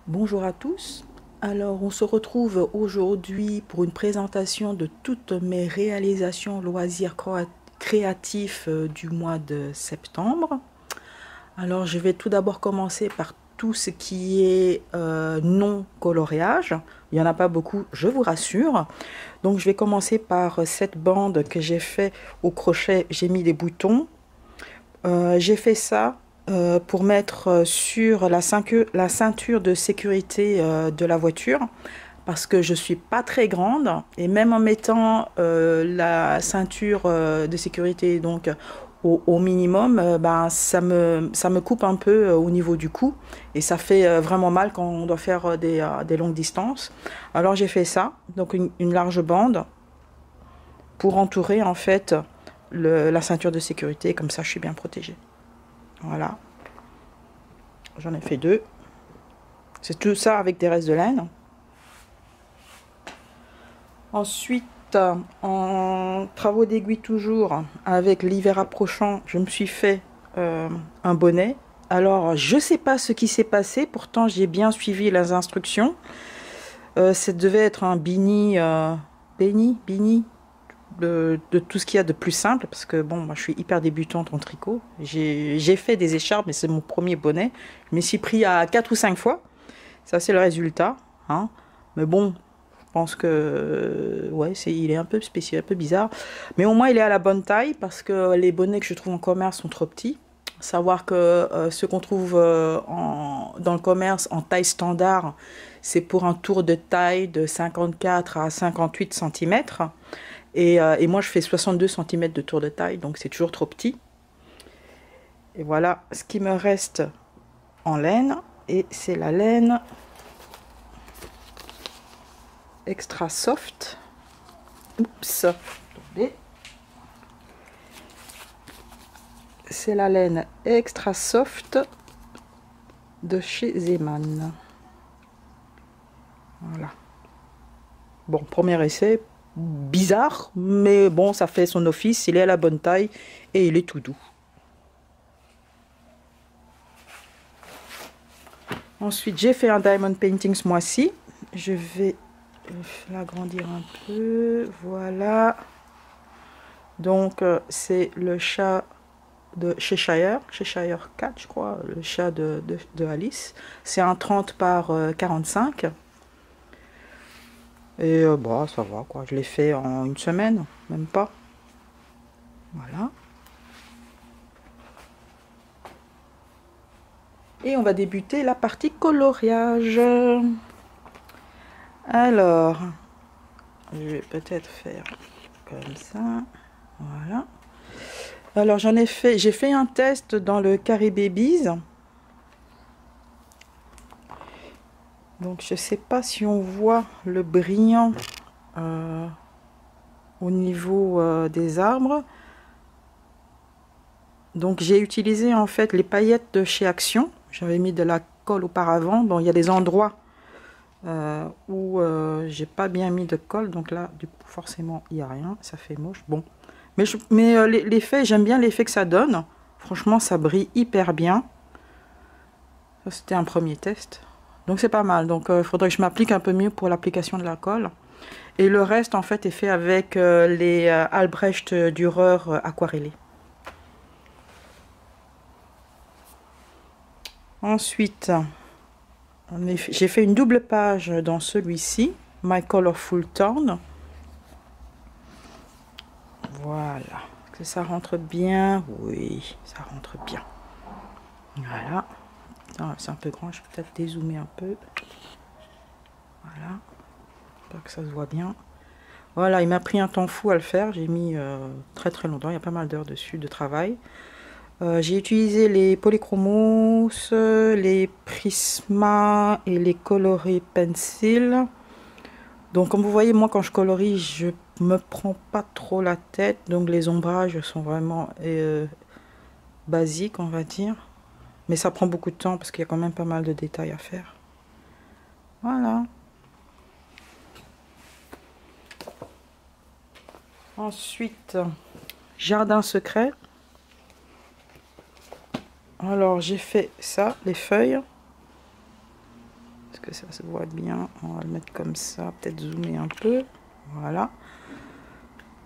Bonjour à tous. Alors, on se retrouve aujourd'hui pour une présentation de toutes mes réalisations loisirs créatifs du mois de septembre. Alors, je vais tout d'abord commencer par tout ce qui est non coloriage. Il n'y en a pas beaucoup, je vous rassure. Donc, je vais commencer par cette bande que j'ai fait au crochet. J'ai mis des boutons. J'ai fait ça pour mettre sur la ceinture de sécurité de la voiture parce que je suis pas très grande et même en mettant la ceinture de sécurité donc au minimum, ben, ça me coupe un peu au niveau du cou et ça fait vraiment mal quand on doit faire des longues distances. Alors j'ai fait ça, donc une large bande pour entourer en fait la ceinture de sécurité, comme ça je suis bien protégée. Voilà, j'en ai fait deux. C'est tout ça avec des restes de laine. Ensuite, en travaux d'aiguille toujours, avec l'hiver approchant, je me suis fait un bonnet. Alors, je sais pas ce qui s'est passé, pourtant j'ai bien suivi les instructions. Ça devait être un beanie, beanie, de tout ce qu'il y a de plus simple, parce que bon, moi je suis hyper débutante en tricot. J'ai fait des écharpes, mais c'est mon premier bonnet. Je m'y suis pris à 4 ou 5 fois. Ça, c'est le résultat. Hein. Mais bon, je pense que ouais, il est un peu spécial, un peu bizarre. Mais au moins, il est à la bonne taille, parce que les bonnets que je trouve en commerce sont trop petits. Savoir que ceux qu'on trouve dans le commerce en taille standard, c'est pour un tour de taille de 54 à 58 cm. Et moi, je fais 62 cm de tour de taille, donc c'est toujours trop petit. Et voilà ce qui me reste en laine. Et c'est la laine extra soft. Oups, attendez. C'est la laine extra soft de chez Zeman. Voilà. Bon, premier essai, bizarre, mais bon, ça fait son office. Il est à la bonne taille et il est tout doux. Ensuite, j'ai fait un diamond painting ce mois-ci. Je vais l'agrandir un peu. Voilà. Donc, c'est le chat de Cheshire 4, je crois, le chat de Alice. C'est un 30 par 45. Et bah, ça va, quoi. Je l'ai fait en une semaine, même pas. Voilà. Et on va débuter la partie coloriage. Alors, je vais peut-être faire comme ça. Voilà. Alors j'ai fait un test dans le Carré Babies. Donc je sais pas si on voit le brillant au niveau des arbres. Donc j'ai utilisé en fait les paillettes de chez Action. J'avais mis de la colle auparavant. Bon, il y a des endroits où j'ai pas bien mis de colle, donc là du coup forcément il n'y a rien, ça fait moche. Bon, mais l'effet, j'aime bien l'effet que ça donne. Franchement, ça brille hyper bien. Ça, c'était un premier test, donc c'est pas mal. Donc il faudrait que je m'applique un peu mieux pour l'application de la colle. Et le reste en fait est fait avec les Albrecht Dürer aquarellés. Ensuite, j'ai fait une double page dans celui-ci, My Colorful Torn. Voilà, que ça rentre bien. Oui, ça rentre bien. Voilà. C'est un peu grand, je vais peut-être dézoomer un peu. Voilà, pour que ça se voit bien. Voilà, il m'a pris un temps fou à le faire. J'ai mis très très longtemps, il y a pas mal d'heures dessus de travail. J'ai utilisé les polychromos, les Prisma et les coloris pencil. Donc comme vous voyez, moi quand je colorie, je me prends pas trop la tête. Donc les ombrages sont vraiment basiques, on va dire. Mais ça prend beaucoup de temps parce qu'il y a quand même pas mal de détails à faire. Voilà. Ensuite, jardin secret. Alors j'ai fait ça, les feuilles. Est-ce que ça se voit bien? On va le mettre comme ça, peut-être zoomer un peu. Voilà.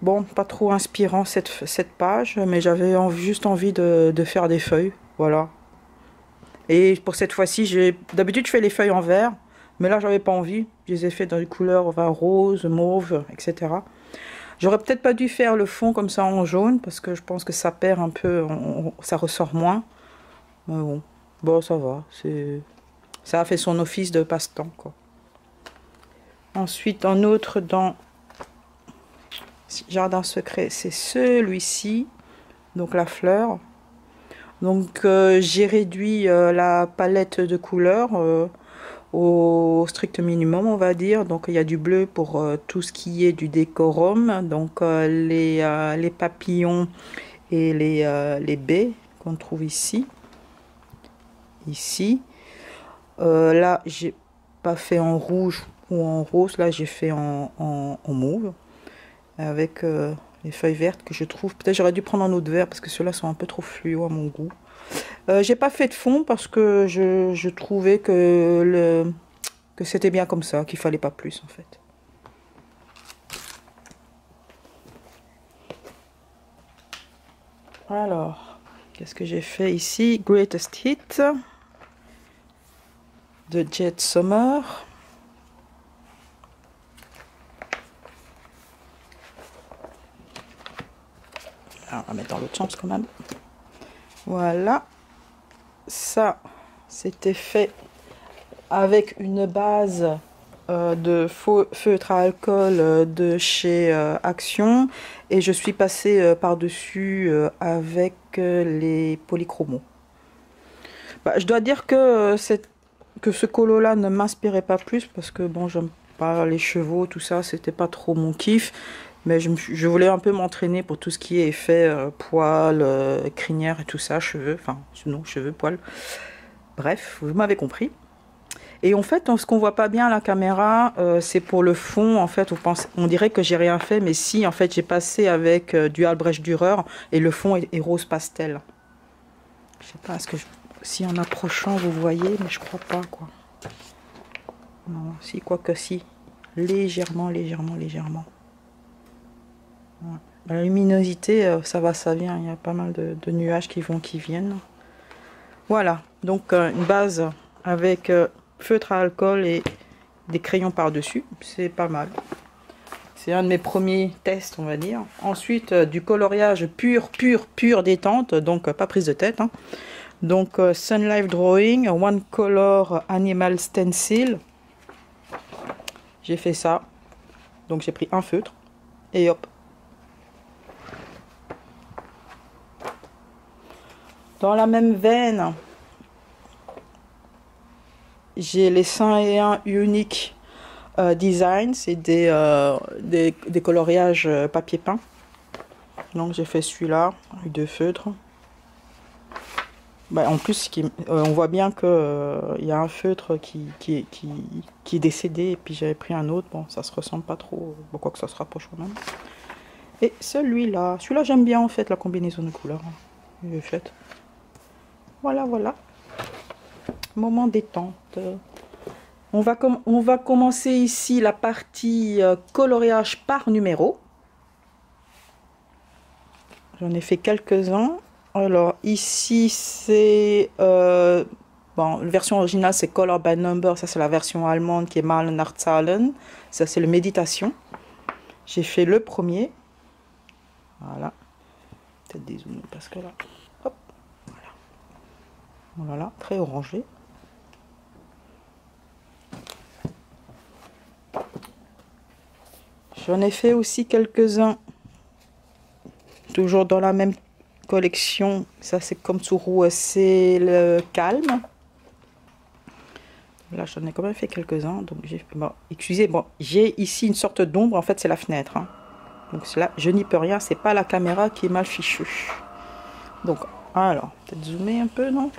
Bon, pas trop inspirant cette page, mais j'avais juste envie de faire des feuilles. Voilà. Et pour cette fois-ci, d'habitude je fais les feuilles en vert, mais là j'avais pas envie. Je les ai fait dans des couleurs vin rose, mauve, etc. J'aurais peut-être pas dû faire le fond comme ça en jaune, parce que je pense que ça perd un peu, ça ressort moins. Mais bon, ça va. Ça a fait son office de passe-temps, quoi. Ensuite, un autre dans Jardin secret, c'est celui-ci, donc la fleur. Donc j'ai réduit la palette de couleurs au strict minimum, on va dire. Donc il y a du bleu pour tout ce qui est du décorum, donc les papillons et les baies qu'on trouve ici. Là j'ai pas fait en rouge ou en rose, là j'ai fait en mauve avec les feuilles vertes que je trouve. Peut-être j'aurais dû prendre un autre vert parce que ceux-là sont un peu trop fluo à mon goût. J'ai pas fait de fond parce que je trouvais que c'était bien comme ça, qu'il fallait pas plus en fait. Alors, qu'est-ce que j'ai fait ici? Greatest Hit de Jet Summer. Alors, on va mettre dans l'autre sens quand même. Voilà. Ça, c'était fait avec une base de feutre à alcool de chez Action. Et je suis passée par-dessus avec les polychromos. Bah, je dois dire que ce colo-là ne m'inspirait pas plus parce que bon, j'aime pas les chevaux, tout ça, c'était pas trop mon kiff. Mais je voulais un peu m'entraîner pour tout ce qui est effet poils, crinière et tout ça, cheveux, enfin non, cheveux, poils. Bref, vous m'avez compris. Et en fait, ce qu'on voit pas bien à la caméra, c'est pour le fond. En fait, on dirait que j'ai rien fait, mais si, en fait, j'ai passé avec du Albrecht Dürer et le fond est rose pastel. Je sais pas, si en approchant vous voyez, mais je crois pas quoi. Non, si, quoique si, légèrement. Ouais. La luminosité, ça va, ça vient. Il y a pas mal de nuages qui vont, qui viennent. Voilà, donc une base avec feutre à alcool et des crayons par-dessus. C'est pas mal. C'est un de mes premiers tests, on va dire. Ensuite, du coloriage pur détente, donc pas prise de tête. Hein. Donc Sun Life Drawing, One Color Animal Stencil. J'ai fait ça. Donc j'ai pris un feutre et hop. Dans la même veine, j'ai les 101 Unique Design, c'est des coloriages papier peint. Donc j'ai fait celui-là avec deux feutres. Bah, en plus, on voit bien que il y a un feutre qui est décédé et puis j'avais pris un autre. Bon, ça se ressemble pas trop, bon, quoi que ça se rapproche quand même. Et celui-là j'aime bien en fait la combinaison de couleurs. J'ai fait. Voilà. Moment détente. On va commencer ici la partie coloriage par numéro. J'en ai fait quelques-uns. Alors ici c'est bon, la version originale c'est Color by Number, ça c'est la version allemande qui est Malen nach Zahlen. Ça c'est le méditation. J'ai fait le premier. Voilà. Peut-être dézoomer parce que là. Hop. Voilà, très orangé. J'en ai fait aussi quelques-uns, toujours dans la même collection. Ça c'est comme Tsuru, c'est le calme. Là j'en ai quand même fait quelques-uns. Donc excusez, bon, j'ai ici une sorte d'ombre. En fait c'est la fenêtre. Hein. Donc là je n'y peux rien. C'est pas la caméra qui est mal fichue. Donc alors peut-être zoomer un peu, non?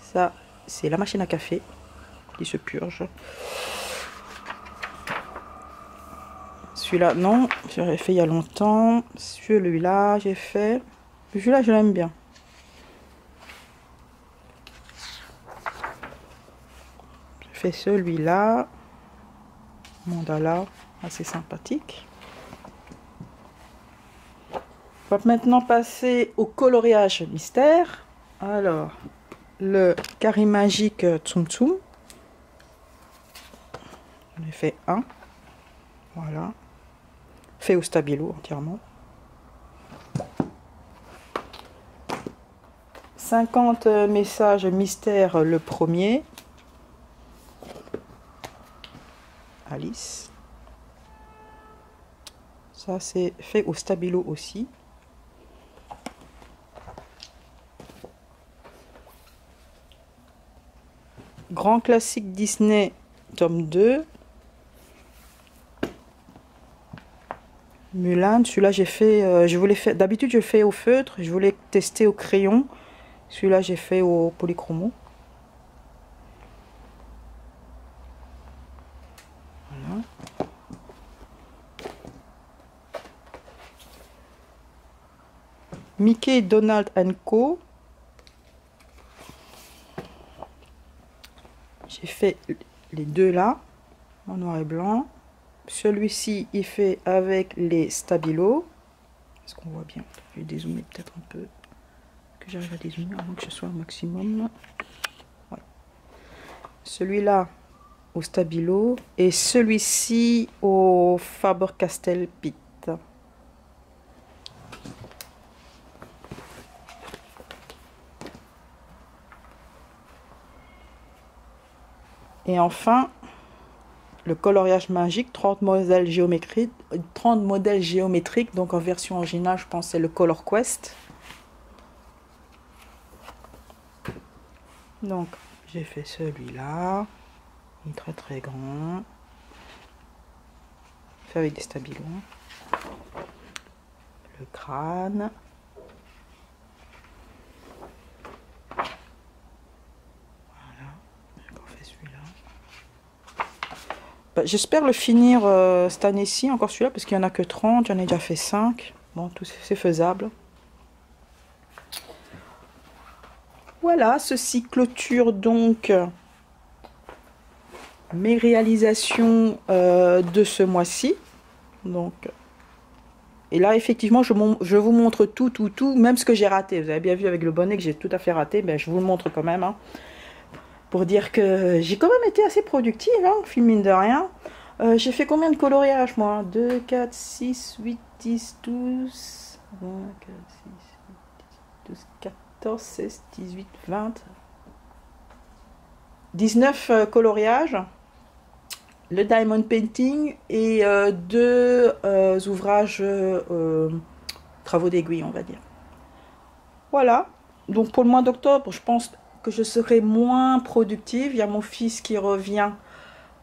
Ça, c'est la machine à café qui se purge. Celui-là, non, j'avais fait il y a longtemps. Celui-là, j'ai fait. Celui-là, je l'aime bien. fais celui-là, mandala, assez sympathique. On va maintenant passer au coloriage mystère. Alors, le carré magique Tsum Tsum. J'en ai fait un. Voilà. Fait au stabilo entièrement. 50 messages mystères le premier. Alice. Ça c'est fait au stabilo aussi. Grand classique Disney tome 2. Mulan, celui-là j'ai fait, je voulais faire, d'habitude je le fais au feutre, je voulais tester au crayon. Celui-là j'ai fait au polychromo. Voilà. Mickey, Donald Co. J'ai fait les deux là, en noir et blanc. Celui-ci, il fait avec les stabilos. Est-ce qu'on voit bien? Je vais dézoomer peut-être un peu. Que j'arrive à dézoomer avant que ce soit au maximum. Ouais. Celui-là au stabilo. Et celui-ci au Faber-Castell Pitt. Et enfin, le coloriage magique, 30 modèles géométriques, donc en version originale, je pense c'est le Color Quest. Donc, j'ai fait celui-là, il est très très grand, fait avec des stabilos. Le crâne. J'espère le finir cette année-ci, encore celui-là, parce qu'il n'y en a que 30, j'en ai déjà fait 5. Bon, tout c'est faisable. Voilà, ceci clôture donc mes réalisations de ce mois-ci. Donc, et là, effectivement, je vous montre tout, même ce que j'ai raté. Vous avez bien vu avec le bonnet que j'ai tout à fait raté, mais je vous le montre quand même. Hein. Pour dire que j'ai quand même été assez productive, hein, mine de rien. J'ai fait combien de coloriages, moi? 2, 4, 6, 8, 10, 12, 20, 4, 6, 8, 12, 14, 16, 18, 20, 19 coloriages, le diamond painting et 2 ouvrages travaux d'aiguille, on va dire. Voilà, donc pour le mois d'octobre, je pense que je serai moins productive. Il y a mon fils qui revient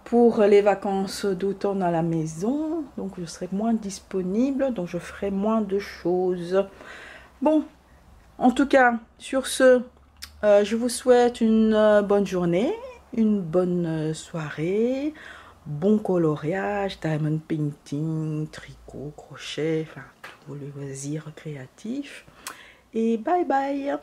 pour les vacances d'automne à la maison, donc je serai moins disponible, donc je ferai moins de choses. Bon, en tout cas, sur ce, je vous souhaite une bonne journée, une bonne soirée, bon coloriage, diamond painting, tricot, crochet, enfin tous les loisirs créatifs. Et bye bye!